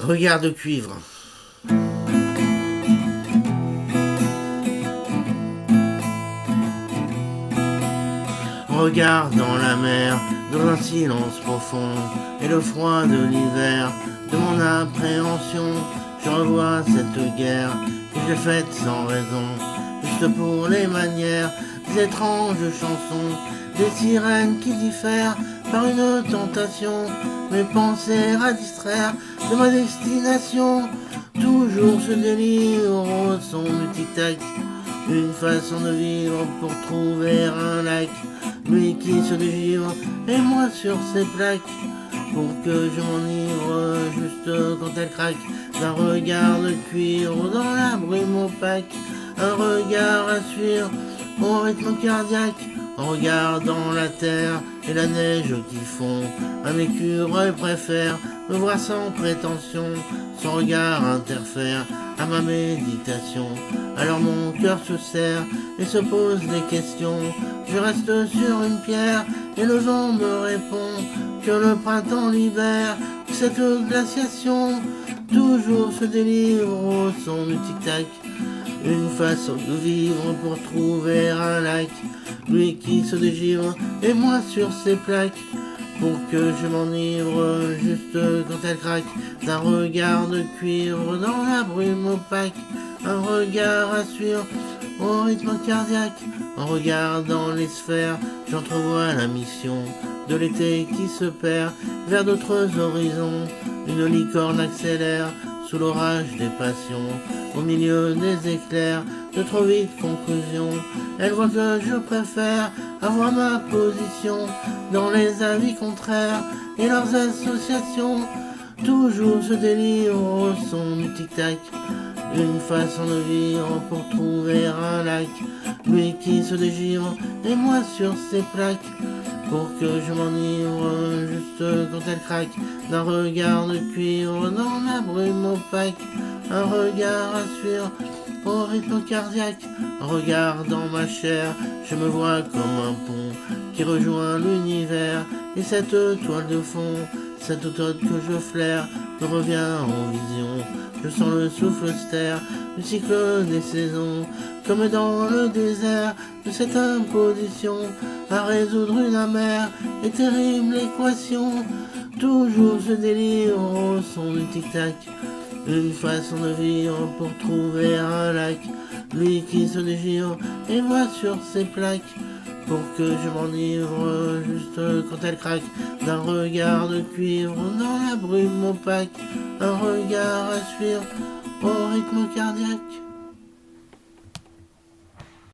Regard de cuivre. Regard dans la mer, dans un silence profond, et le froid de l'hiver, de mon appréhension, je revois cette guerre que j'ai faite sans raison, juste pour les manières, des étranges chansons, des sirènes qui diffèrent par une tentation, mes pensées à distraire de ma destination, toujours ce délire au son du tic-tac, une façon de vivre pour trouver un lac. Lui qui se dégivre et moi sur ses plaques, pour que je m'enivre juste quand elle craque, d'un regard de cuivre dans la brume opaque, un regard à suivre au rythme cardiaque, en regardant la terre et la neige qui fond, un écureuil préfère me voir sans prétention, son regard interfère à ma méditation, alors mon cœur se serre et se pose des questions, je reste sur une pierre et le vent me répond que le printemps libère cette glaciation, toujours ce délire au son du tic-tac, une façon de vivre pour trouver un lac, lui qui se dégivre et moi sur ses plaques, pour que je m'enivre juste quand elle craque, d'un regard de cuivre dans la brume opaque, un regard à suivre au rythme cardiaque, en regardant les sphères, j'entrevois la mission de l'été qui se perd vers d'autres horizons, une licorne accélère sous l'orage des passions, au milieu des éclairs de trop vite conclusion, elle voit que je préfère avoir ma position dans les avis contraires et leurs associations, toujours ce délire au son du tic-tac, une façon de vivre pour trouver un lac, lui qui se dégivre et moi sur ses plaques, pour que je m'enivre juste quand elle craque, d'un regard de cuivre dans la brume opaque, un regard à suivre au rythme cardiaque, en regardant ma chair, je me vois comme un pont qui rejoint l'univers, et cette toile de fond, cette automne que je flaire, me revient en vision, je sens le souffle austère du cycle des saisons, comme dans le désert de cette imposition, à résoudre une amère et terrible équation, toujours ce délire au son du tic-tac, une façon de vivre pour trouver un lac, lui qui se dégivre et moi sur ses plaques, pour que je m'enivre juste quand elle craque, d'un regard de cuivre dans la brume opaque, un regard à suivre au rythme cardiaque.